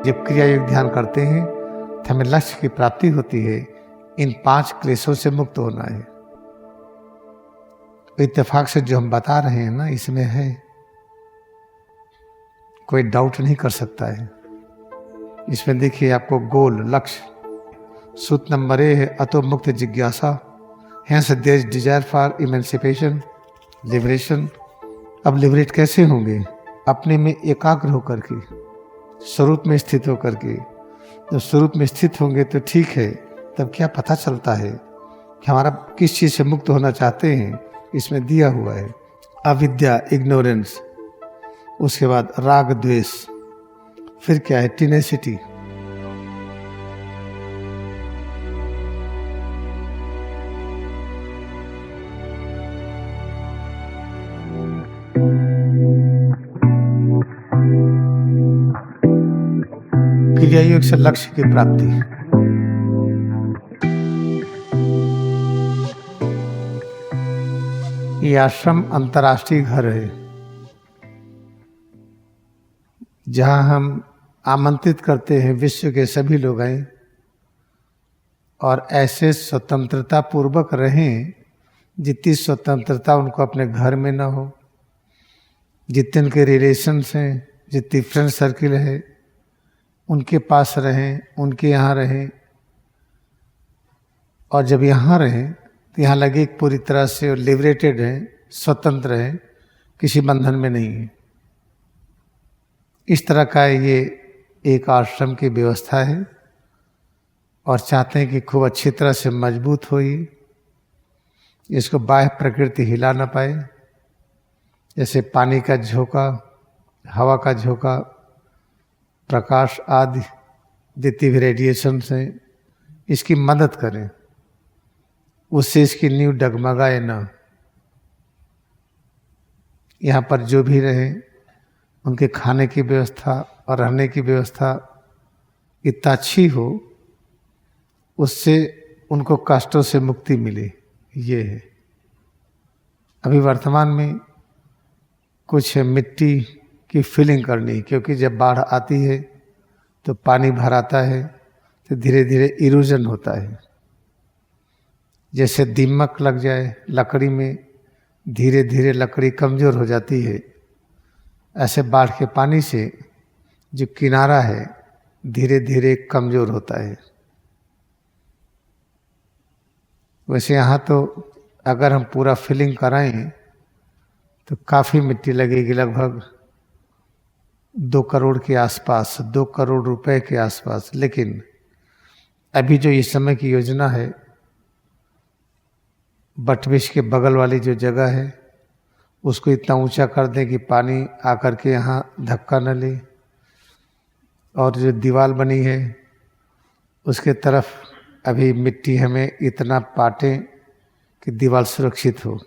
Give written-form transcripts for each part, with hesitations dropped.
जब क्रिया योग ध्यान करते हैं तो हमें लक्ष्य की प्राप्ति होती है। इन 5 क्लेशों से मुक्त होना है। इत्तेफाक से जो हम बता रहे हैं ना, इसमें है, कोई डाउट नहीं कर सकता है। इसमें देखिए आपको गोल, लक्ष्य। सूत्र नंबर ए है अतो मुक्त जिज्ञासा, hence there is desire for emancipation, liberation. अब लिबरेट कैसे होंगे? अपने में एकाग्र होकर के, स्वरूप में स्थित होकर के। जब स्वरूप में स्थित होंगे तो ठीक है, तब क्या पता चलता है कि हमारा किस चीज़ से मुक्त होना चाहते हैं। इसमें दिया हुआ है अविद्या, इग्नोरेंस, उसके बाद राग द्वेष, फिर क्या है? टेनेसिटी। क्रिया योग से लक्ष्य की प्राप्ति। ये आश्रम अंतर्राष्ट्रीय घर है, जहां हम आमंत्रित करते हैं विश्व के सभी लोग आए और ऐसे स्वतंत्रता पूर्वक रहें जितनी स्वतंत्रता उनको अपने घर में ना हो, जितने उनके रिलेशंस हैं, जितनी फ्रेंड सर्किल है, उनके पास रहें, उनके यहाँ रहें। और जब यहाँ रहें तो यहाँ लगे पूरी तरह से लिबरेटेड हैं, स्वतंत्र हैं, किसी बंधन में नहीं है। इस तरह का ये एक आश्रम की व्यवस्था है और चाहते हैं कि खूब अच्छी तरह से मजबूत हो। ये इसको बाह्य प्रकृति हिला ना पाए। जैसे पानी का झोंका, हवा का झोंका, प्रकाश आदि जितनी भी रेडिएशन हैं, इसकी मदद करें, उससे इसकी नींव डगमगाए ना। यहाँ पर जो भी रहे, उनके खाने की व्यवस्था और रहने की व्यवस्था इतना अच्छी हो, उससे उनको कष्टों से मुक्ति मिले। ये है। अभी वर्तमान में कुछ मिट्टी की फीलिंग करनी, क्योंकि जब बाढ़ आती है तो पानी भर आता है तो धीरे धीरे इरोजन होता है। जैसे दीमक लग जाए लकड़ी में, धीरे धीरे लकड़ी कमज़ोर हो जाती है, ऐसे बाढ़ के पानी से जो किनारा है धीरे धीरे कमज़ोर होता है। वैसे यहाँ तो अगर हम पूरा फिलिंग कराएं तो काफ़ी मिट्टी लगेगी, लगभग 2 करोड़ के आसपास, 2 करोड़ रुपए के आसपास। लेकिन अभी जो इस समय की योजना है, बटविश के बगल वाली जो जगह है उसको इतना ऊंचा कर दें कि पानी आकर के यहाँ धक्का न ले, और जो दीवार बनी है उसके तरफ अभी मिट्टी हमें इतना पाटें कि दीवार सुरक्षित हो,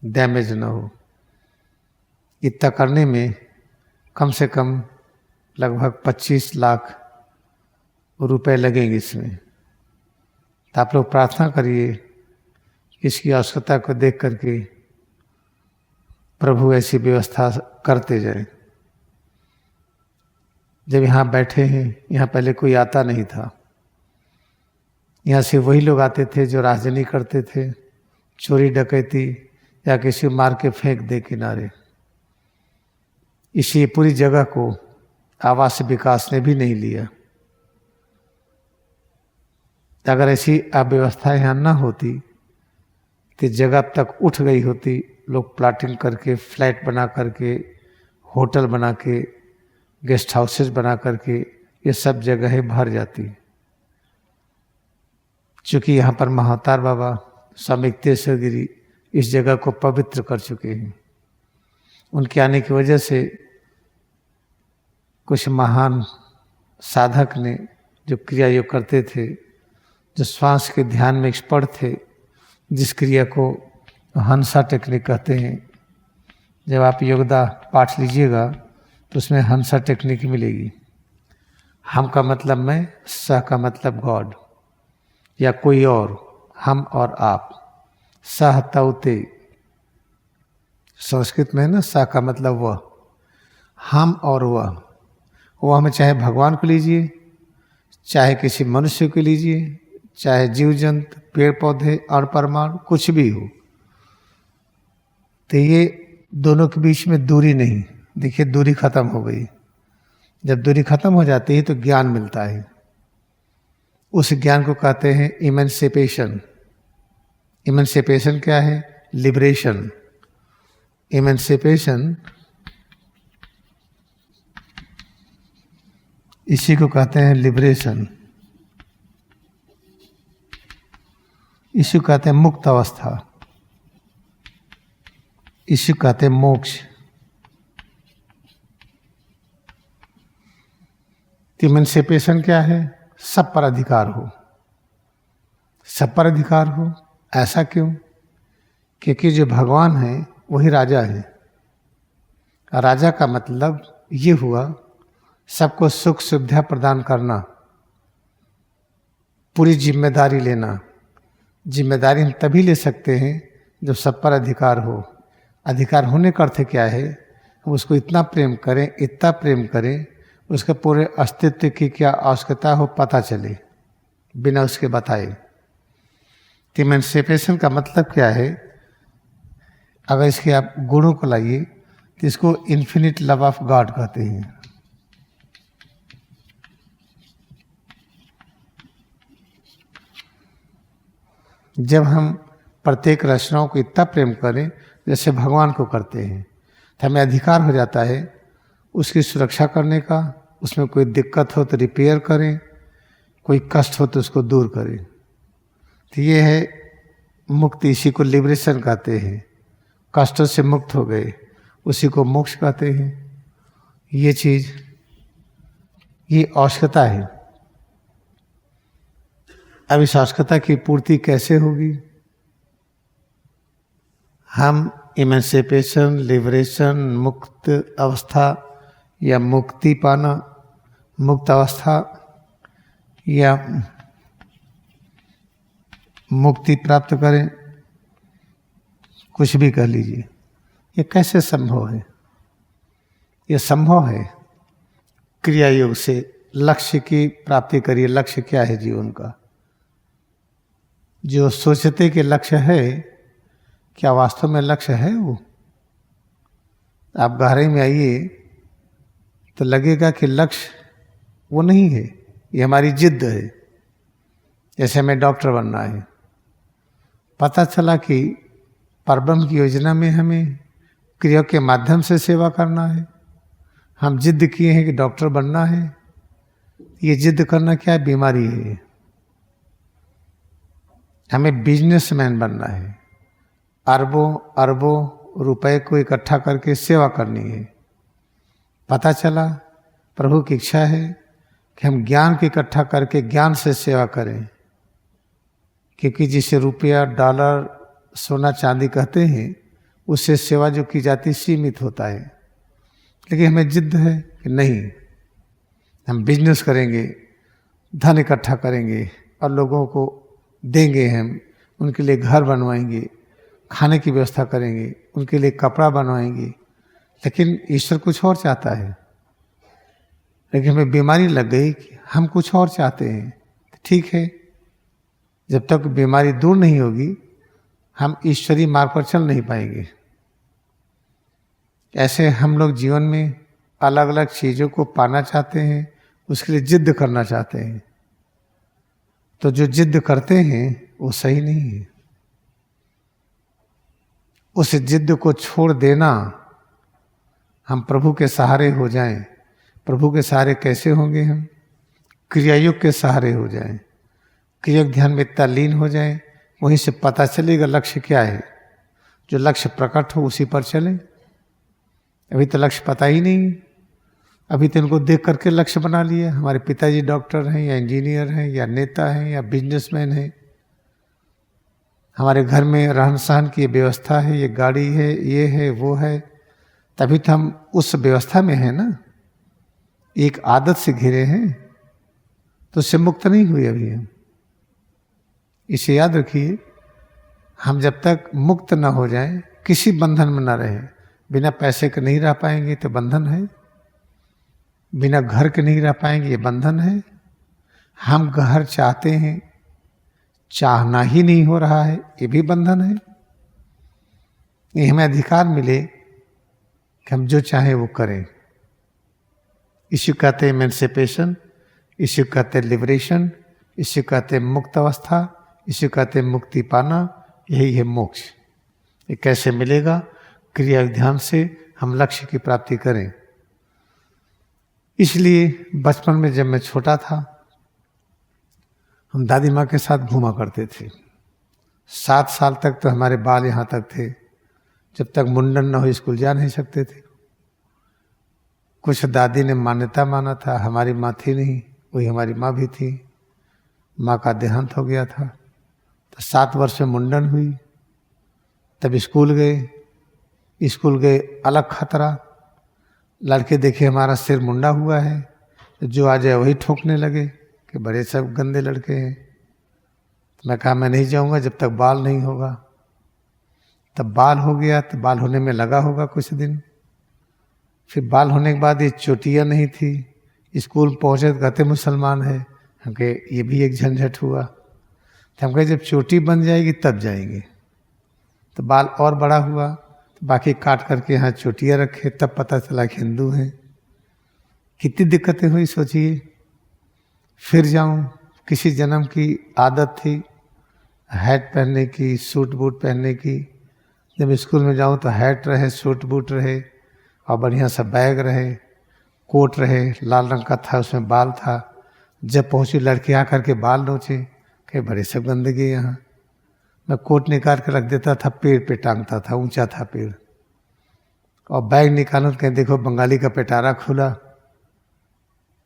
डैमेज न हो। इतना करने में कम से कम लगभग 25 लाख रुपए लगेंगे इसमें। तो आप लोग प्रार्थना करिए, इसकी आवश्यकता को देख करके प्रभु ऐसी व्यवस्था करते जाए। जब यहाँ बैठे हैं, यहाँ पहले कोई आता नहीं था। यहाँ से वही लोग आते थे जो राजधानी करते थे, चोरी डकैती या किसी मार के फेंक दे किनारे। इसी पूरी जगह को आवास विकास ने भी नहीं लिया। अगर ऐसी अव्यवस्था यहाँ न होती तो जगह अब तक उठ गई होती। लोग प्लाटिंग करके, फ्लैट बना करके, होटल बना के, गेस्ट हाउसेस बना करके ये सब जगहें भर जाती। चूँकि यहाँ पर महातार बाबा स्वामी तेश्वर गिरी इस जगह को पवित्र कर चुके हैं। उनके आने की वजह से कुछ महान साधक ने, जो क्रिया योग करते थे, जो श्वास के ध्यान में एक्सपर्ट थे, जिस क्रिया को हंसा टेक्निक कहते हैं। जब आप योगदा पाठ लीजिएगा तो उसमें हंसा टेक्निक मिलेगी। हम का मतलब मैं, सह का मतलब गॉड या कोई और, हम और आप। सह तौते संस्कृत में है ना, सह का मतलब वह, हम और वह। वो हमें चाहे भगवान को लीजिए, चाहे किसी मनुष्य को लीजिए, चाहे जीव जंतु, पेड़ पौधे और परमाणु, कुछ भी हो, तो ये दोनों के बीच में दूरी नहीं। देखिए दूरी खत्म हो गई। जब दूरी खत्म हो जाती है तो ज्ञान मिलता है। उस ज्ञान को कहते हैं इमेंसिपेशन। इमेंसिपेशन क्या है? लिबरेशन। इमेंसिपेशन इसी को कहते हैं लिबरेशन। इसी को कहते हैं मुक्त अवस्था। इसी को कहते हैं मोक्ष। इमेंसिपेशन क्या है? सब पर अधिकार हो। सब पर अधिकार हो, ऐसा क्यों? क्योंकि जो भगवान है वही राजा है। राजा का मतलब ये हुआ सबको सुख सुविधा प्रदान करना, पूरी जिम्मेदारी लेना। जिम्मेदारी हम तभी ले सकते हैं जब सब पर अधिकार हो। अधिकार होने का अर्थ क्या है? हम उसको इतना प्रेम करें, इतना प्रेम करें, उसके पूरे अस्तित्व की क्या आवश्यकता हो पता चले, बिना उसके बताए। इमेंसिपेशन का मतलब क्या है? अगर इसके आप गुणों को लाइए तो इसको इन्फिनिट लव ऑफ गॉड कहते हैं। जब हम प्रत्येक रचनाओं को इतना प्रेम करें जैसे भगवान को करते हैं, तो हमें अधिकार हो जाता है उसकी सुरक्षा करने का। उसमें कोई दिक्कत हो तो रिपेयर करें, कोई कष्ट हो तो उसको दूर करें। तो ये है मुक्ति। इसी को लिबरेशन कहते हैं। कष्टों से मुक्त हो गए, उसी को मोक्ष कहते हैं। ये चीज, ये आवश्यकता है। अब इस आवश्यकता की पूर्ति कैसे होगी? हम इमेंसिपेशन, लिबरेशन, मुक्त अवस्था या मुक्ति पाना, मुक्त अवस्था या मुक्ति प्राप्त करें, कुछ भी कह लीजिए, ये कैसे संभव है? ये संभव है क्रिया योग से। लक्ष्य की प्राप्ति करिए। लक्ष्य क्या है जीवन का? जो सोचते कि लक्ष्य है, क्या वास्तव में लक्ष्य है वो? आप गहराई में आइए तो लगेगा कि लक्ष्य वो नहीं है, ये हमारी जिद है। जैसे हमें डॉक्टर बनना है, पता चला कि परब्रह्म की योजना में हमें क्रिया के माध्यम से सेवा करना है। हम जिद किए हैं कि डॉक्टर बनना है। ये जिद करना क्या है? बीमारी है। हमें बिजनेसमैन बनना है। अरबों अरबों रुपए को इकट्ठा करके सेवा करनी है। पता चला प्रभु की इच्छा है कि हम ज्ञान को इकट्ठा करके ज्ञान से सेवा करें। क्योंकि जिसे रुपया, डॉलर, सोना चांदी कहते हैं, उससे सेवा जो की जाती सीमित होता है। लेकिन हमें जिद है कि नहीं, हम बिजनेस करेंगे, धन इकट्ठा करेंगे और लोगों को देंगे। हम उनके लिए घर बनवाएंगे, खाने की व्यवस्था करेंगे, उनके लिए कपड़ा बनवाएंगे। लेकिन ईश्वर कुछ और चाहता है। लेकिन हमें बीमारी लग गई कि हम कुछ और चाहते हैं। ठीक है, जब तक बीमारी दूर नहीं होगी हम ईश्वरीय मार्ग पर चल नहीं पाएंगे। ऐसे हम लोग जीवन में अलग अलग चीज़ों को पाना चाहते हैं, उसके लिए जिद करना चाहते हैं। तो जो जिद करते हैं वो सही नहीं है। उस जिद को छोड़ देना, हम प्रभु के सहारे हो जाएं। प्रभु के सहारे कैसे होंगे? हम क्रियायुग के सहारे हो जाएं। क्रिया ध्यान में इतना लीन हो जाएं, वहीं से पता चलेगा लक्ष्य क्या है। जो लक्ष्य प्रकट हो उसी पर चलें। अभी तो लक्ष्य पता ही नहीं। अभी तो इनको देख करके लक्ष्य बना लिया। हमारे पिताजी डॉक्टर हैं या इंजीनियर हैं या नेता हैं या बिजनेसमैन हैं। हमारे घर में रहन सहन की व्यवस्था है, ये गाड़ी है, ये है, वो है। तभी तो हम उस व्यवस्था में हैं ना। एक आदत से घिरे हैं तो उससे मुक्त नहीं हुए अभी हम। इसे याद रखिए, हम जब तक मुक्त न हो जाएं, किसी बंधन में न रहे, बिना पैसे के नहीं रह पाएंगे तो बंधन है। बिना घर के नहीं रह पाएंगे, ये बंधन है। हम घर चाहते हैं, चाहना ही नहीं हो रहा है, ये भी बंधन है। ये हमें अधिकार मिले कि हम जो चाहें वो करें। इसी कहते हैं एमेंसिपेशन, इसी कहते हैं लिबरेशन, इसी कहते हैं मुक्त अवस्था, इसी कहते हैं मुक्ति पाना। यही है मोक्ष। ये कैसे मिलेगा? क्रिया ध्यान से हम लक्ष्य की प्राप्ति करें। इसलिए बचपन में जब मैं छोटा था, हम दादी माँ के साथ घूमा करते थे। 7 साल तक तो हमारे बाल यहाँ तक थे। जब तक मुंडन न हो स्कूल जा नहीं सकते थे। कुछ दादी ने मान्यता माना था, हमारी माँ थी नहीं, वही हमारी माँ भी थी। माँ का देहांत हो गया था, तो 7 वर्ष में मुंडन हुई। तब स्कूल गए, अलग खतरा। लड़के देखे हमारा सिर मुंडा हुआ है, तो जो आ जाए वही ठोकने लगे कि बड़े सब गंदे लड़के हैं। तो मैं कहा मैं नहीं जाऊंगा जब तक बाल नहीं होगा। तब बाल हो गया, तो बाल होने में लगा होगा कुछ दिन। फिर बाल होने के बाद ये चोटियाँ नहीं थी। स्कूल पहुँचे तो कहते मुसलमान है। हम कहे ये भी एक झंझट हुआ। तो हम कहे जब चोटी बन जाएगी तब जाएंगे। तो बाल और बड़ा हुआ, तो बाकी काट करके यहाँ चोटियाँ रखे, तब पता चला कि हिंदू हैं। कितनी दिक्कतें हुई सोचिए। फिर जाऊँ, किसी जन्म की आदत थी हैट पहनने की, सूट बूट पहनने की। जब स्कूल में जाऊँ तो हैट रहे, सूट बूट रहे और बढ़िया सा बैग रहे, कोट रहे, लाल रंग का था, उसमें बाल था। जब पहुँची लड़की आकर के बाल नोचे, कहे बड़े सब गंदगी यहाँ। मैं कोट निकाल के रख देता था, पेड़ पे टांगता था, ऊंचा था पेड़। और बैग निकालूं तो कहीं देखो बंगाली का पिटारा खुला।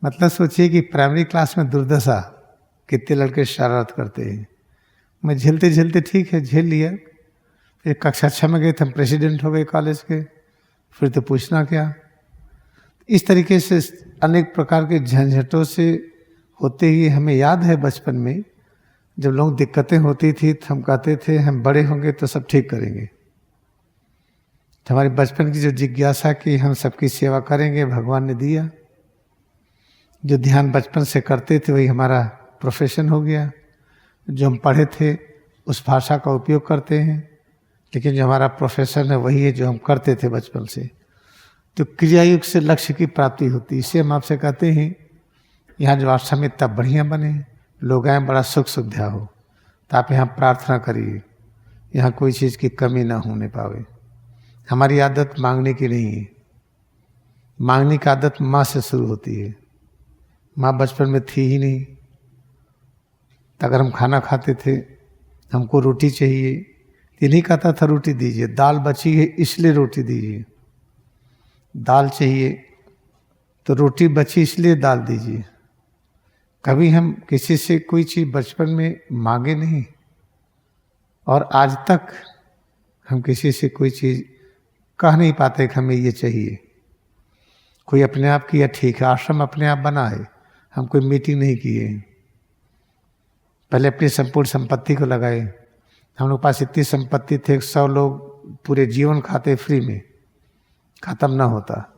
मतलब सोचिए कि प्राइमरी क्लास में दुर्दशा, कितने लड़के शरारत करते हैं। मैं झेलते झेलते ठीक है झेल लिया। फिर कक्षा 6 में गए थे, हम प्रेसिडेंट हो गए कॉलेज के। फिर तो पूछना क्या। इस तरीके से अनेक प्रकार के झंझटों से होते ही हमें याद है बचपन में जब लोग दिक्कतें होती थी तो हम कहते थे हम बड़े होंगे तो सब ठीक करेंगे। तो हमारी बचपन की जो जिज्ञासा कि हम सबकी सेवा करेंगे, भगवान ने दिया। जो ध्यान बचपन से करते थे वही हमारा प्रोफेशन हो गया। जो हम पढ़े थे उस भाषा का उपयोग करते हैं, लेकिन जो हमारा प्रोफेशन है वही है जो हम करते थे बचपन से। तो क्रियायुग से लक्ष्य की प्राप्ति होती। इससे हम आपसे कहते हैं यहाँ जो आश्रम इतना बढ़िया बने, लोग आए, बड़ा सुख सुविधा हो, तो आप यहाँ प्रार्थना करिए यहाँ कोई चीज़ की कमी ना होने पावे। हमारी आदत मांगने की नहीं है। मांगने की आदत माँ से शुरू होती है। माँ बचपन में थी ही नहीं। तो अगर हम खाना खाते थे, हमको रोटी चाहिए, ये नहीं कहता था रोटी दीजिए, दाल बची है इसलिए रोटी दीजिए। दाल चाहिए तो रोटी बची इसलिए दाल दीजिए। कभी हम किसी से कोई चीज़ बचपन में मांगे नहीं, और आज तक हम किसी से कोई चीज़ कह नहीं पाते कि हमें ये चाहिए। कोई अपने आप किया ठीक है, आश्रम अपने आप बना है, हम कोई मीटिंग नहीं किए। पहले अपनी संपूर्ण संपत्ति को लगाए। हम लोग पास इतनी संपत्ति थे, 100 लोग पूरे जीवन खाते फ्री में, खत्म ना होता।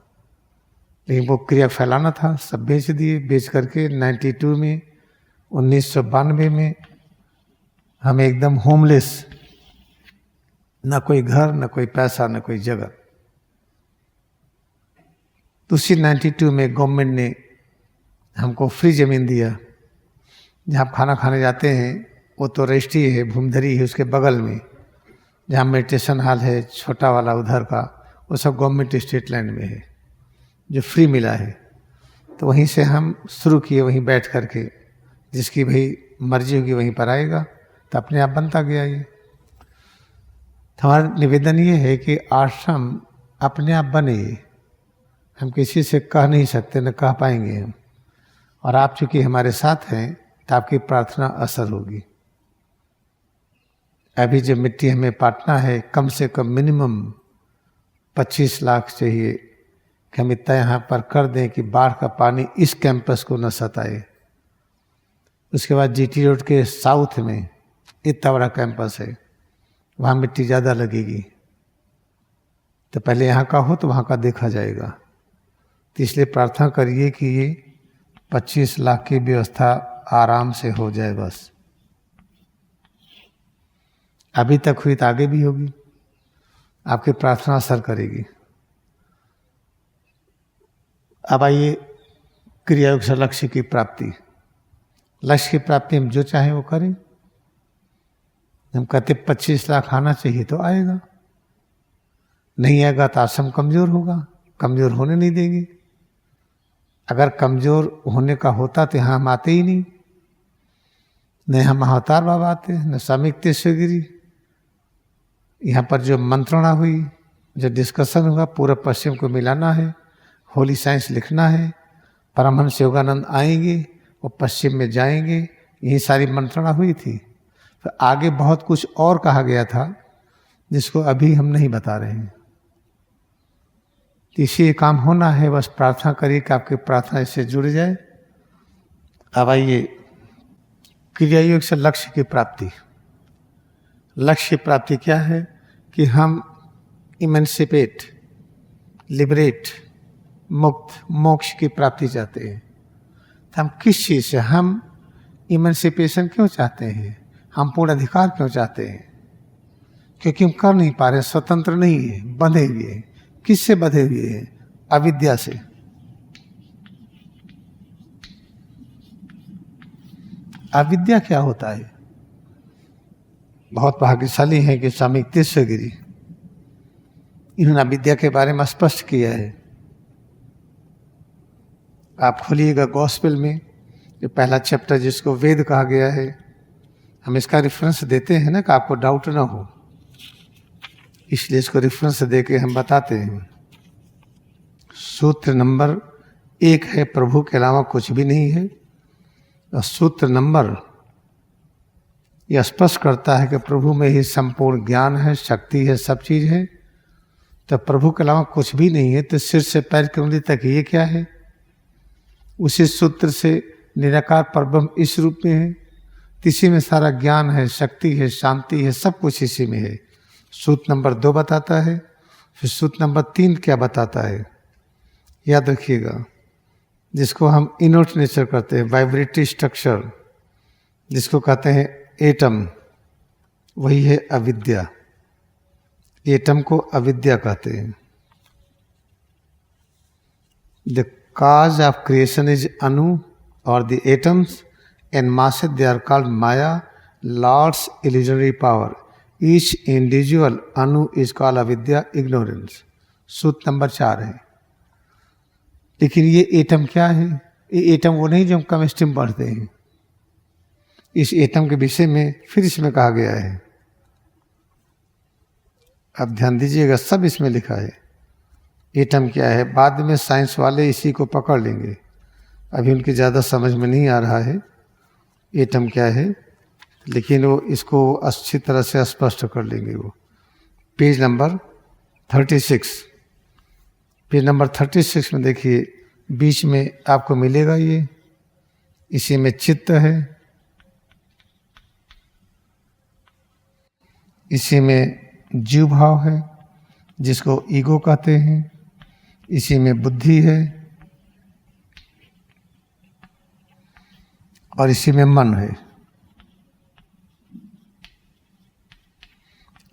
लेकिन वो क्रिया फैलाना था, सब बेच दिए। बेच करके 92 में 1992 में हम एकदम होमलेस, न कोई घर, न कोई पैसा, न कोई जगह। तो उसी 92 में गवर्नमेंट ने हमको फ्री ज़मीन दिया। जहाँ आप खाना खाने जाते हैं वो तो रजिस्ट्री है, भूमधरी है, उसके बगल में जहाँ मेडिटेशन हॉल है छोटा वाला उधर का, वो सब गवर्नमेंट स्टेट लैंड में है, जो फ्री मिला है। तो वहीं से हम शुरू किए, वहीं बैठ करके जिसकी भाई मर्जी होगी वहीं पर आएगा। तो अपने आप बनता गया ये। तो हमारा निवेदन ये है कि आश्रम अपने आप बने। हम किसी से कह नहीं सकते, न कह पाएंगे हम। और आप चूंकि हमारे साथ हैं तो आपकी प्रार्थना असर होगी। अभी जो मिट्टी हमें पाटना है, कम से कम मिनिमम 25 लाख चाहिए कि हम इतना यहाँ पर कर दें कि बाढ़ का पानी इस कैंपस को न सताए। उसके बाद जीटी रोड के साउथ में इतना बड़ा कैंपस है, वहाँ मिट्टी ज़्यादा लगेगी। तो पहले यहाँ का हो तो वहाँ का देखा जाएगा। तो इसलिए प्रार्थना करिए कि ये 25 लाख की व्यवस्था आराम से हो जाए। बस अभी तक हुई तो आगे भी होगी, आपकी प्रार्थना असर करेगी। अब आइए क्रियायोग से लक्ष्य की प्राप्ति। लक्ष्य की प्राप्ति हम जो चाहें वो करें। हम कहते 25 लाख आना चाहिए तो आएगा, नहीं आएगा तो आश्रम कमजोर होगा, कमजोर होने नहीं देंगे। अगर कमजोर होने का होता तो यहाँ हम आते ही नहीं, न हम महाअवतार बाबा आते, न स्वामी तेश्वरगिरी। यहाँ पर जो मंत्रणा हुई, जो डिस्कशन हुआ, पूरा पश्चिम को मिलाना है, होली साइंस लिखना है, परमहंस योगानंद आएंगे, वो पश्चिम में जाएंगे, यही सारी मंत्रणा हुई थी। तो आगे बहुत कुछ और कहा गया था जिसको अभी हम नहीं बता रहे हैं। इसी काम होना है, बस प्रार्थना करिए कि आपकी प्रार्थना इससे जुड़ जाए। अब आइए क्रियायोग से लक्ष्य की प्राप्ति। लक्ष्य की प्राप्ति क्या है कि हम इमेंसिपेट, लिबरेट, मुक्त, मोक्ष की प्राप्ति चाहते हैं। तो हम किस चीज़ से, हम इमेंसिपेशन क्यों चाहते हैं, हम पूर्ण अधिकार क्यों चाहते हैं? क्योंकि हम कर नहीं पा रहे, स्वतंत्र नहीं है, बंधे हुए हैं। किससे बंधे हुए हैं? अविद्या से। अविद्या क्या होता है? बहुत भाग्यशाली है कि स्वामी तेश्वरगिरी इन्होंने अविद्या के बारे में स्पष्ट किया है। आप खोलिएगा गॉस्पेल में, जो पहला चैप्टर जिसको वेद कहा गया है, हम इसका रेफरेंस देते हैं ना कि आपको डाउट ना हो, इसलिए इसको रेफरेंस दे के हम बताते हैं। सूत्र नंबर 1 है, प्रभु के अलावा कुछ भी नहीं है। और सूत्र नंबर यह स्पष्ट करता है कि प्रभु में ही संपूर्ण ज्ञान है, शक्ति है, सब चीज है। तो प्रभु के अलावा कुछ भी नहीं है, तो सिर से पैर की उंगली तक ये क्या है? उसी सूत्र से निराकार परब्रह्म इस रूप में है, इसी में सारा ज्ञान है, शक्ति है, शांति है, सब कुछ इसी में है। सूत्र नंबर 2 बताता है, फिर सूत्र नंबर 3 क्या बताता है याद रखिएगा। जिसको हम इनोट नेचर कहते हैं, वाइब्रेटरी स्ट्रक्चर, जिसको कहते हैं एटम, वही है अविद्या। एटम को अविद्या कहते हैं। The cause of creation is Anu or the atoms, and masses they are called Maya, Lord's illusory power. Each individual Anu is called avidya, ignorance. सूत्र नंबर 4 है। लेकिन ये एटम क्या है? ये एटम वो नहीं जो हम केमिस्ट्री में पढ़ते हैं। इस एटम के विषय में फिर इसमें कहा गया है, अब ध्यान दीजिएगा, सब इसमें लिखा है। एटम क्या है, बाद में साइंस वाले इसी को पकड़ लेंगे, अभी उनकी ज़्यादा समझ में नहीं आ रहा है एटम क्या है, लेकिन वो इसको अच्छी तरह से स्पष्ट कर लेंगे। वो पेज नंबर 36, पेज नंबर 36 में देखिए, बीच में आपको मिलेगा ये, इसी में चित्त है, इसी में जीव भाव है जिसको ईगो कहते हैं, इसी में बुद्धि है और इसी में मन है।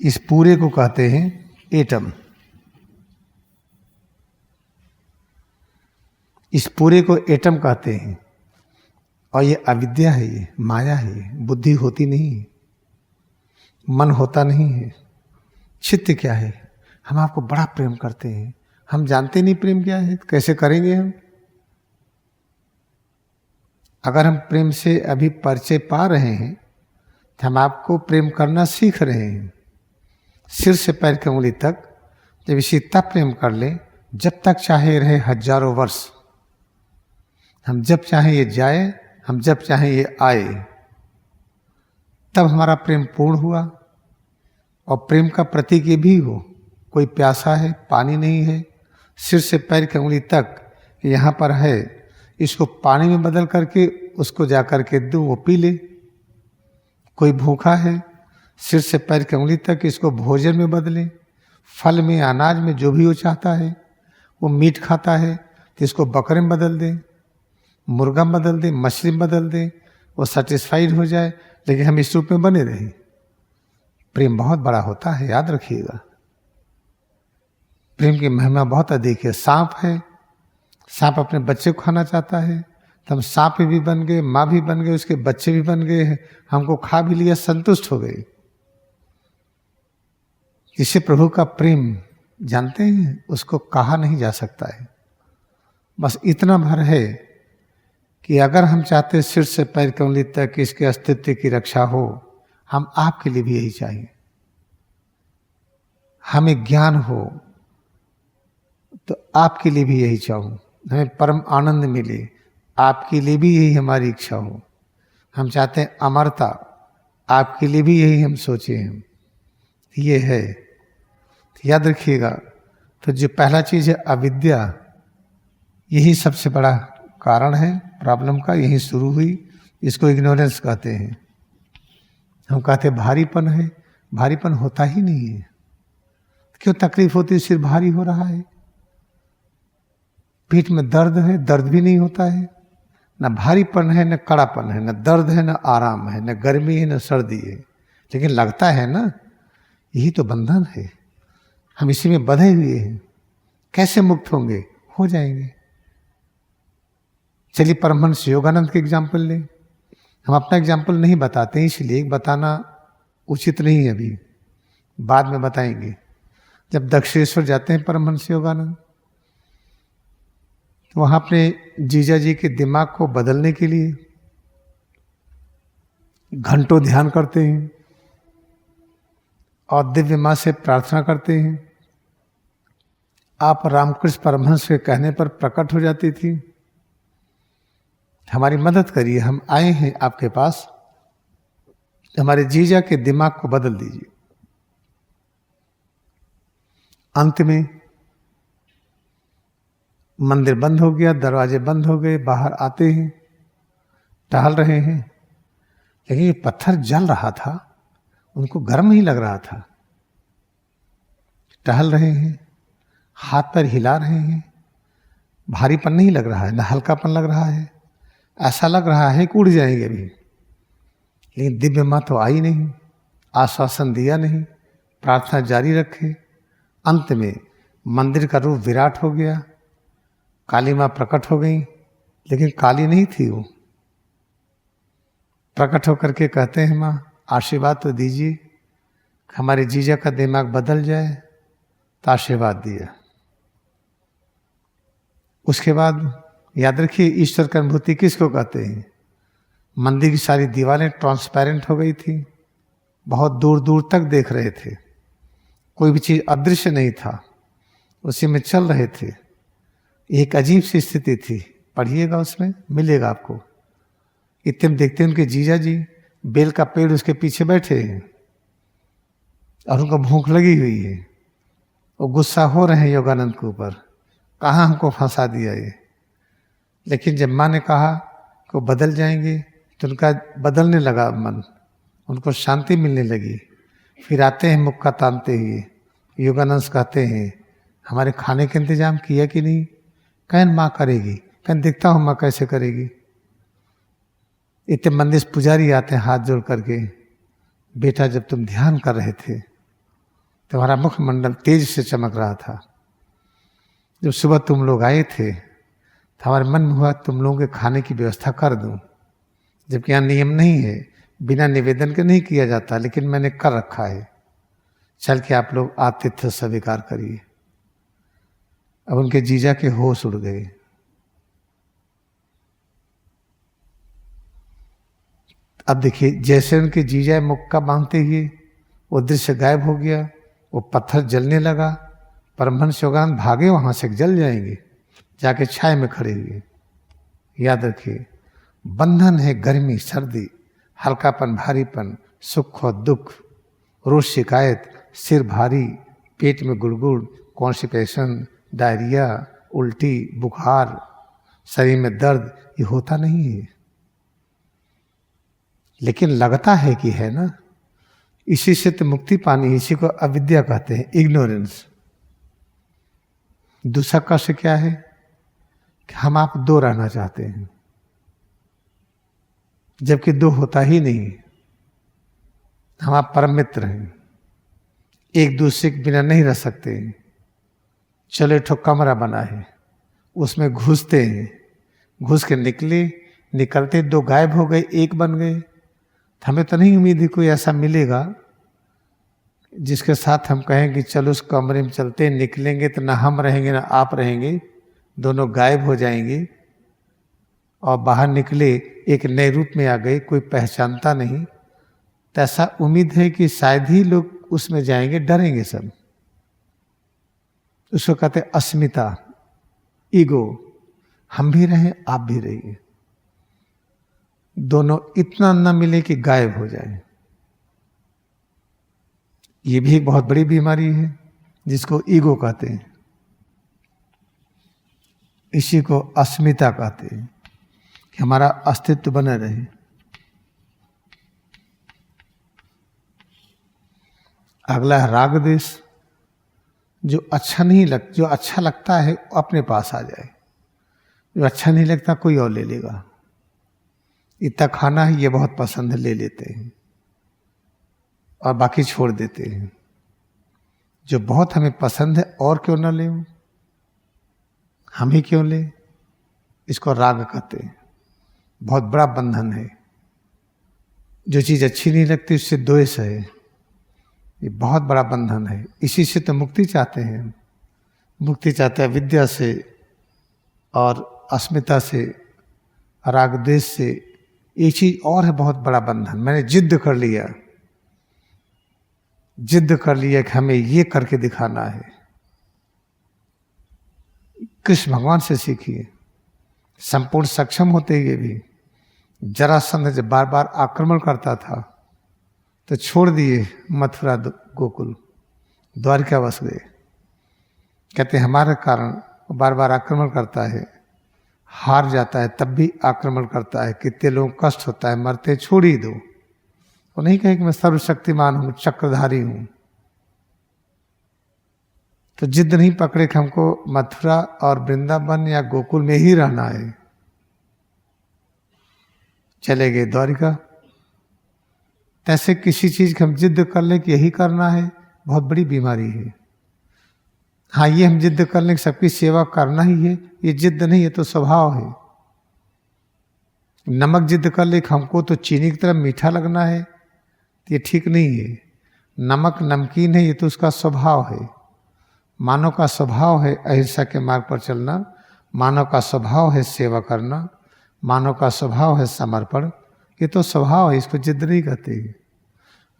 इस पूरे को कहते हैं एटम। इस पूरे को एटम कहते हैं। और ये अविद्या है, ये माया है, बुद्धि होती नहीं है, मन होता नहीं है। चित्त क्या है? हम आपको बड़ा प्रेम करते हैं, हम जानते नहीं प्रेम क्या है, कैसे करेंगे हम? अगर हम प्रेम से अभी परिचय पा रहे हैं तो हम आपको प्रेम करना सीख रहे हैं, सिर से पैर की उंगली तक। जब इसी तब प्रेम कर ले, जब तक चाहे रहे हजारों वर्ष, हम जब चाहें ये जाए, हम जब चाहें ये आए, तब हमारा प्रेम पूर्ण हुआ। और प्रेम का प्रतीक ये भी हो, कोई प्यासा है, पानी नहीं है, सिर से पैर की उंगली तक यहाँ पर है, इसको पानी में बदल करके उसको जा कर के दूँ, वो पी ले। कोई भूखा है, सिर से पैर की उंगली तक इसको भोजन में बदले, फल में, अनाज में, जो भी वो चाहता है, वो मीट खाता है तो इसको बकरे में बदल दें, मुर्गा में बदल दें, मछली में बदल दें, वो सेटिस्फाइड हो जाए, लेकिन हम इस रूप में बने रहें। प्रेम बहुत बड़ा होता है, याद रखिएगा। प्रेम की महिमा बहुत अधिक है। सांप है, सांप अपने बच्चे को खाना चाहता है, तो हम सांप भी बन गए, माँ भी बन गए, उसके बच्चे भी बन गए, हमको खा भी लिया, संतुष्ट हो गए। जिसे प्रभु का प्रेम जानते हैं, उसको कहा नहीं जा सकता है। बस इतना भर है कि अगर हम चाहते सिर से पैर की उंगली तक इसके अस्तित्व की रक्षा हो, हम आपके लिए भी यही चाहिए। हमें ज्ञान हो तो आपके लिए भी यही चाहूँ, हमें परम आनंद मिले, आपके लिए भी यही हमारी इच्छा हो। हम चाहते हैं अमरता, आपके लिए भी यही हम सोचे हैं। ये है, याद रखिएगा। तो जो पहला चीज है अविद्या, यही सबसे बड़ा कारण है प्रॉब्लम का, यही शुरू हुई। इसको इग्नोरेंस कहते हैं। हम कहते हैं भारीपन है, भारीपन होता ही नहीं है। क्यों तकलीफ होती है? सिर भारी हो रहा है। पीठ में दर्द है, दर्द भी नहीं होता है। न भारीपन है, न कड़ापन है, न दर्द है, न आराम है, न गर्मी है, न सर्दी है, लेकिन लगता है ना। यही तो बंधन है, हम इसी में बंधे हुए हैं। कैसे मुक्त होंगे? हो जाएंगे। चलिए परमहंस योगानंद के एग्जाम्पल लें। हम अपना एग्जाम्पल नहीं बताते, इसलिए बताना उचित नहीं है, अभी बाद में बताएंगे। जब दक्षिणेश्वर जाते हैं परमहंस योगानंद, तो वहां अपने जीजा जी के दिमाग को बदलने के लिए घंटों ध्यान करते हैं और दिव्य मां से प्रार्थना करते हैं। आप रामकृष्ण परमहंस के कहने पर प्रकट हो जाती थी, हमारी मदद करिए, हम आए हैं आपके पास, हमारे जीजा के दिमाग को बदल दीजिए। अंत में मंदिर बंद हो गया, दरवाजे बंद हो गए, बाहर आते हैं, टहल रहे हैं, लेकिन ये पत्थर जल रहा था, उनको गर्म ही लग रहा था। टहल रहे हैं, हाथ पैर हिला रहे हैं, भारीपन नहीं लग रहा है, न हल्कापन लग रहा है। ऐसा लग रहा है कि उड़ जाएंगे अभी, लेकिन दिव्य मां तो आई नहीं, आश्वासन दिया नहीं, प्रार्थना जारी रखे। अंत में मंदिर का रूप विराट हो गया, काली मां प्रकट हो गई, लेकिन काली नहीं थी वो। प्रकट होकर के कहते हैं, मां आशीर्वाद तो दीजिए, हमारे जीजा का दिमाग बदल जाए। तो आशीर्वाद दिया। उसके बाद याद रखिए, ईश्वर की अनुभूति किसको कहते हैं? मंदिर की सारी दीवारें ट्रांसपेरेंट हो गई थी, बहुत दूर दूर तक देख रहे थे, कोई भी चीज अदृश्य नहीं था, उसी में चल रहे थे। एक अजीब सी स्थिति थी, पढ़िएगा, उसमें मिलेगा आपको। इतने में देखते हैं उनके जीजा जी बेल का पेड़ उसके पीछे बैठे हैं और उनको भूख लगी हुई है। वो गुस्सा हो रहे हैं योगानंद के ऊपर, कहाँ हमको फंसा दिया ये। लेकिन जब माँ ने कहा कि वो बदल जाएंगे, तो उनका बदलने लगा मन, उनको शांति मिलने लगी। फिर आते हैं मुक्का तानते हुए, योगानंद कहते हैं, हमारे खाने का इंतजाम किया कि नहीं? कहन माँ करेगी। कहन देखता हूँ माँ कैसे करेगी। इतने मंदिर पुजारी आते हैं हाथ जोड़ करके, बेटा जब तुम ध्यान कर रहे थे तुम्हारा मुखमंडल तेज से चमक रहा था, जब सुबह तुम लोग आए थे तो हमारे मन में हुआ तुम लोगों के खाने की व्यवस्था कर दूं, जबकि यहाँ नियम नहीं है, बिना निवेदन के नहीं किया जाता, लेकिन मैंने कर रखा है। चल के आप लोग आतिथ्य स्वीकार करिए। अब उनके जीजा के होश उड़ गए। अब देखिए, जैसे उनके जीजा मुक्का बांधते हुए वो दृश्य गायब हो गया, वो पत्थर जलने लगा। परमहंस योगानंद भागे वहां से, जल जाएंगे, जाके छाए में खड़े हुए। याद रखिए, बंधन है गर्मी सर्दी, हल्कापन भारीपन, सुख और दुख, रोज शिकायत, सिर भारी, पेट में गुड़गुड़, कॉन्स्टिपेशन, डायरिया, उल्टी, बुखार, शरीर में दर्द, ये होता नहीं है, लेकिन लगता है कि है ना। इसी से तो मुक्ति पानी, इसी को अविद्या कहते हैं, इग्नोरेंस। दूसरा कष्ट क्या है? कि हम आप दो रहना चाहते हैं, जबकि दो होता ही नहीं। हम आप परम मित्र हैं, एक दूसरे के बिना नहीं रह सकते। चलो एक ठो कमरा बना है, उसमें घुसते हैं, घुस के निकले, निकलते दो गायब हो गए, एक बन गए। हमें तो नहीं उम्मीद है कोई ऐसा मिलेगा जिसके साथ हम कहें कि चलो उस कमरे में चलते हैं, निकलेंगे तो ना हम रहेंगे ना आप रहेंगे, दोनों गायब हो जाएंगे और बाहर निकले एक नए रूप में आ गए, कोई पहचानता नहीं। तो ऐसा उम्मीद है कि शायद ही लोग उसमें जाएंगे, डरेंगे सब। उसको कहते अस्मिता, ईगो। हम भी रहें, आप भी रहिए, दोनों इतना न मिले कि गायब हो जाए। ये भी एक बहुत बड़ी बीमारी है जिसको ईगो कहते हैं, इसी को अस्मिता कहते हैं, कि हमारा अस्तित्व बना रहे। अगला है राग द्वेष। जो अच्छा लगता है अपने पास आ जाए, जो अच्छा नहीं लगता कोई और ले लेगा। इतना खाना है ये बहुत पसंद है, ले लेते हैं और बाकी छोड़ देते हैं। जो बहुत हमें पसंद है और क्यों ना ले, हम ही क्यों ले, इसको राग कहते हैं। बहुत बड़ा बंधन है। जो चीज अच्छी नहीं लगती उससे द्वेष है, ये बहुत बड़ा बंधन है। इसी से तो मुक्ति चाहते हैं। मुक्ति चाहते हैं विद्या से और अस्मिता से, राग द्वेष से। एक चीज और है बहुत बड़ा बंधन, मैंने जिद कर लिया कि हमें ये करके दिखाना है। कृष्ण भगवान से सीखिए, संपूर्ण सक्षम होते ये भी। जरासंध जब बार बार आक्रमण करता था तो छोड़ दिए मथुरा गोकुल, द्वारिका बस गए। कहते हमारे कारण वो बार बार आक्रमण करता है, हार जाता है तब भी आक्रमण करता है, कितने लोगों को कष्ट होता है, मरते छोड़ ही दो। वो नहीं कहे कि मैं सर्वशक्तिमान हूं, चक्रधारी हूं। तो जिद नहीं पकड़े कि हमको मथुरा और वृंदावन या गोकुल में ही रहना है, चले गए द्वारिका। ऐसे किसी चीज की हम जिद कर लें कि यही करना है, बहुत बड़ी बीमारी है। हाँ, ये हम जिद कर लें कि सबकी सेवा करना ही है, ये जिद नहीं है, तो स्वभाव है। नमक जिद कर ले कि हमको तो चीनी की तरह मीठा लगना है, तो ये ठीक नहीं है। नमक नमकीन है, ये तो उसका स्वभाव है। मानव का स्वभाव है अहिंसा के मार्ग पर चलना, मानव का स्वभाव है सेवा करना, मानव का स्वभाव है समर्पण। ये तो स्वभाव है, इसको जिद नहीं कहते।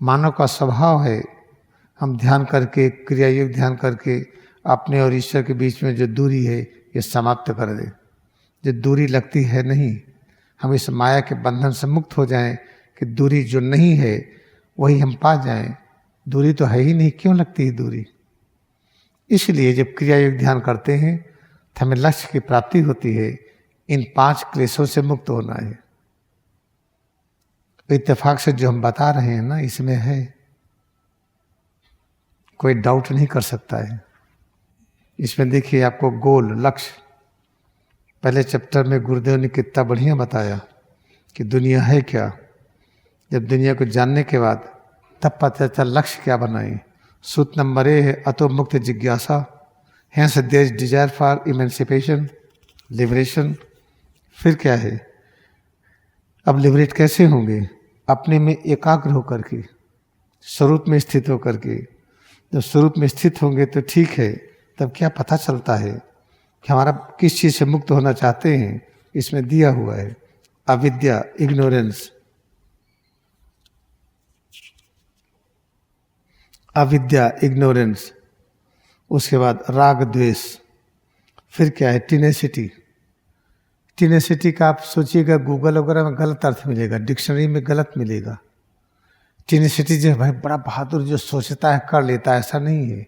मानव का स्वभाव है हम ध्यान करके, क्रिया योग ध्यान करके अपने और ईश्वर के बीच में जो दूरी है ये समाप्त कर दे। जो दूरी लगती है नहीं, हम इस माया के बंधन से मुक्त हो जाएं कि दूरी जो नहीं है वही हम पा जाएं। दूरी तो है ही नहीं, क्यों लगती है दूरी। इसलिए जब क्रिया योग ध्यान करते हैं तो हमें लक्ष्य की प्राप्ति होती है। इन 5 क्लेशों से मुक्त होना है। इत्तेफाक से जो हम बता रहे हैं ना, इसमें है, कोई डाउट नहीं कर सकता है। इसमें देखिए आपको गोल लक्ष्य, पहले चैप्टर में गुरुदेव ने कितना बढ़िया बताया कि दुनिया है क्या। जब दुनिया को जानने के बाद तब पता चला लक्ष्य क्या बनाए। सूत्र नंबर ए है अतो मुक्त जिज्ञासा, hence there is desire for emancipation, liberation. फिर क्या है, अब लिबरेट कैसे होंगे, अपने में एकाग्र होकर के, स्वरूप में स्थित होकर के। जब स्वरूप में स्थित होंगे तो ठीक है, तब क्या पता चलता है कि हमारा किस चीज से मुक्त होना चाहते हैं। इसमें दिया हुआ है अविद्या, इग्नोरेंस, अविद्या इग्नोरेंस, उसके बाद राग द्वेष, फिर क्या है टिनेसिटी। टिनेसिटी का आप सोचिएगा गूगल वगैरह में गलत अर्थ मिलेगा, डिक्शनरी में गलत मिलेगा। टिनेसिटी जो है भाई बड़ा बहादुर, जो सोचता है कर लेता है, ऐसा नहीं है।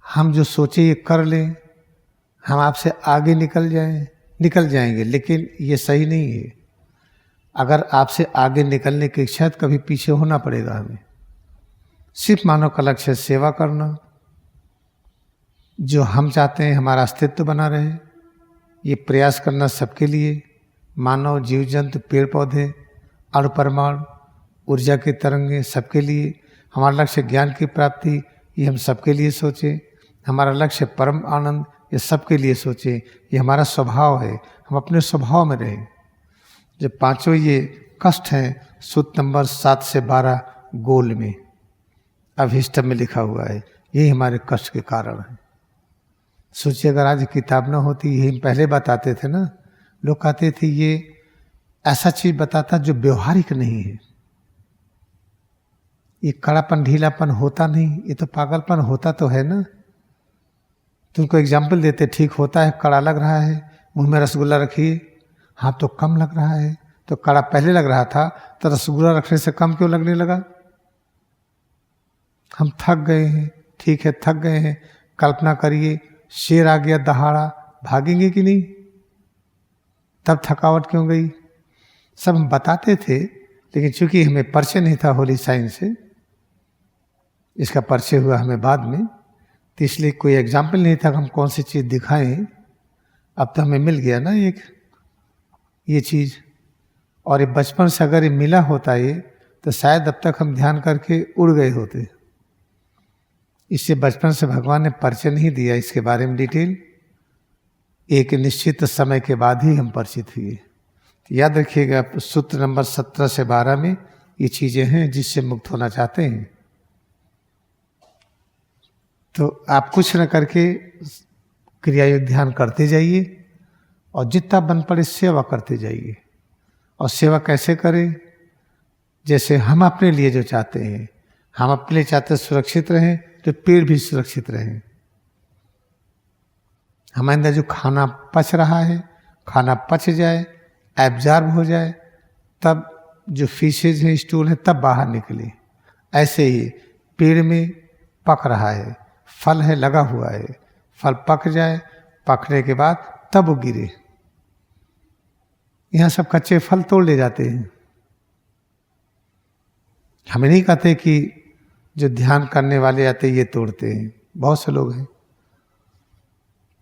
हम जो सोचे ये कर लें, हम आपसे आगे निकल जाएंगे, लेकिन ये सही नहीं है। अगर आपसे आगे निकलने की इच्छा है तो कभी पीछे होना पड़ेगा हमें। सिर्फ मानव का लक्ष्य सेवा करना, जो हम चाहते हैं हमारा अस्तित्व बना रहे, ये प्रयास करना सबके लिए, मानव, जीव जंतु, पेड़ पौधे, अणु परमाणु, ऊर्जा की तरंगे, सबके लिए। हमारा लक्ष्य ज्ञान की प्राप्ति, ये हम सबके लिए सोचें। हमारा लक्ष्य परम आनंद, ये सबके लिए सोचें। ये हमारा स्वभाव है, हम अपने स्वभाव में रहें। जो पांचों ये कष्ट हैं, सूत्र नंबर 7 से 12 गोल में, अभिष्ट में लिखा हुआ है, यही हमारे कष्ट के कारण है। सोचिए अगर आज किताब ना होती, यही पहले बताते थे ना, लोग कहते थे ये ऐसा चीज बताता जो व्यवहारिक नहीं है, ये कड़ापन ढीलापन होता नहीं, ये तो पागलपन होता तो है ना। तुमको एग्जाम्पल देते, ठीक होता है, कड़ा लग रहा है, मुंह में रसगुल्ला रखिए, हाँ तो कम लग रहा है, तो कड़ा पहले लग रहा था तो रसगुल्ला रखने से कम क्यों लगने लगा? हम थक गए हैं, ठीक है थक गए हैं, कल्पना करिए शेर आ गया दहाड़ा, भागेंगे कि नहीं? तब थकावट क्यों गई? सब हम बताते थे, लेकिन चूंकि हमें परिचय नहीं था होली साइंस से, इसका परिचय हुआ हमें बाद में, तो इसलिए कोई एग्जाम्पल नहीं था कि हम कौन सी चीज़ दिखाएं। अब तो हमें मिल गया ना एक ये चीज़, और ये बचपन से अगर ये मिला होता ये, तो शायद अब तक हम ध्यान करके उड़ गए होते। इससे बचपन से भगवान ने परिचय नहीं दिया इसके बारे में डिटेल, एक निश्चित समय के बाद ही हम परिचित हुए। तो याद रखिएगा, सूत्र नंबर 17 से 12 में ये चीज़ें हैं जिससे मुक्त होना चाहते हैं। तो आप कुछ न करके क्रिया योग ध्यान करते जाइए, और जितना बन पड़े सेवा करते जाइए। और सेवा कैसे करें? जैसे हम अपने लिए जो चाहते हैं, हम अपने लिए चाहते सुरक्षित रहें, तो पेड़ भी सुरक्षित रहें। हमारे अंदर जो खाना पच रहा है, खाना पच जाए, एब्जॉर्ब हो जाए, तब जो फीसेज हैं, स्टूल हैं, तब बाहर निकले। ऐसे ही पेड़ में पक रहा है, फल है लगा हुआ है, फल पक जाए, पकने के बाद तब वो गिरे। यहाँ सब कच्चे फल तोड़ ले जाते हैं। हमें नहीं कहते कि जो ध्यान करने वाले आते ये तोड़ते हैं, बहुत से लोग हैं,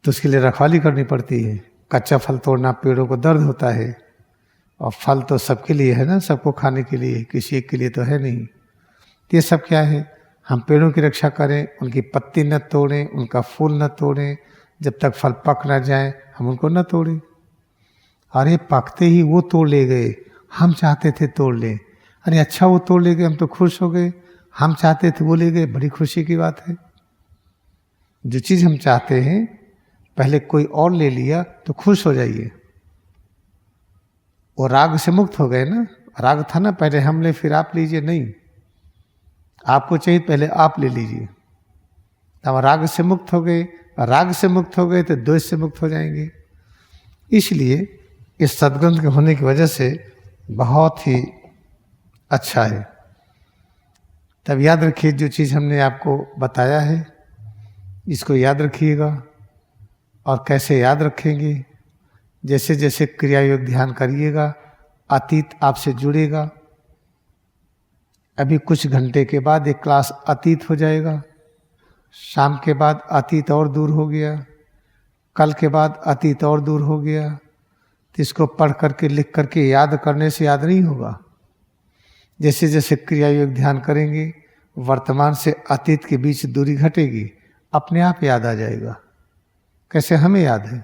तो उसके लिए रखवाली करनी पड़ती है। कच्चा फल तोड़ना, पेड़ों को दर्द होता है, और फल तो सबके लिए है ना, सबको खाने के लिए, किसी एक के लिए तो है नहीं। ये सब क्या है? हम पेड़ों की रक्षा करें, उनकी पत्ती न तोड़ें, उनका फूल न तोड़ें, जब तक फल पक ना जाए हम उनको न तोड़ें। अरे पकते ही वो तोड़ ले गए, हम चाहते थे तोड़ लें, अरे अच्छा वो तोड़ ले गए, हम तो खुश हो गए, हम चाहते थे वो ले गए, बड़ी खुशी की बात है। जो चीज़ हम चाहते हैं पहले कोई और ले लिया तो खुश हो जाइए। वो राग से मुक्त हो गए ना, राग था ना पहले हम ले फिर आप लीजिए, नहीं, आपको चाहिए पहले आप ले लीजिए। तब राग से मुक्त हो गए, राग से मुक्त हो गए तो द्वेष से मुक्त हो जाएंगे। इसलिए इस सद्ग्रंथ के होने की वजह से बहुत ही अच्छा है। तब याद रखिए, जो चीज़ हमने आपको बताया है इसको याद रखिएगा। और कैसे याद रखेंगे? जैसे जैसे क्रिया योग ध्यान करिएगा, अतीत आपसे जुड़ेगा। अभी कुछ घंटे के बाद एक क्लास अतीत हो जाएगा, शाम के बाद अतीत और दूर हो गया, कल के बाद अतीत और दूर हो गया। तो इसको पढ़ करके लिख करके याद करने से याद नहीं होगा। जैसे जैसे क्रिया योग ध्यान करेंगे, वर्तमान से अतीत के बीच दूरी घटेगी, अपने आप याद आ जाएगा। कैसे? हमें याद है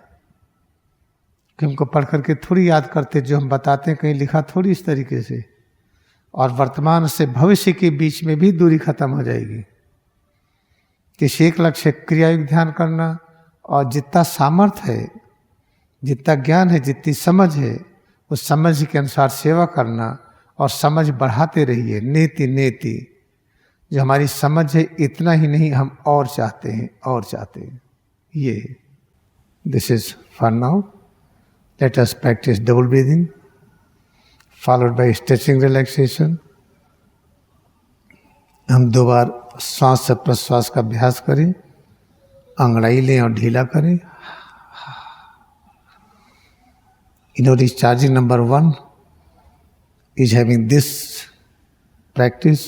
कि हमको पढ़ करके थोड़ी याद करते, जो हम बताते हैं कहीं लिखा थोड़ी इस तरीके से। और वर्तमान से भविष्य के बीच में भी दूरी खत्म हो जाएगी। किसी एक लक्ष्य क्रिया योग ध्यान करना, और जितना सामर्थ्य है, जितना ज्ञान है, जितनी समझ है, उस समझ के अनुसार सेवा करना, और समझ बढ़ाते रहिए। नेति नेति, जो हमारी समझ है इतना ही नहीं, हम और चाहते हैं, और चाहते हैं। ये this is for now. Let us practice double breathing followed by stretching relaxation. हम 2 बार श्वास से प्रश्वास का अभ्यास करें, अंगड़ाई लें और ढीला करें। Discharging number 1 is having this practice.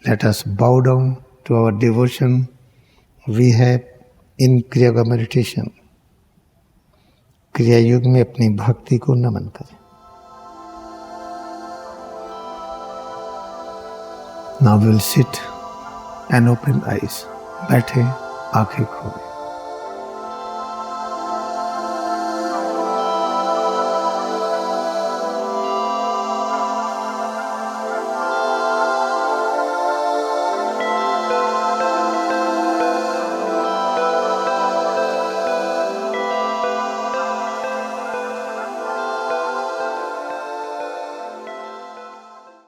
Let us bow down to our devotion we have in Kriya Yoga meditation. क्रिया योग में अपनी भक्ति को नमन करें. Now we will sit and open eyes. बैठे, आंखें खोलें.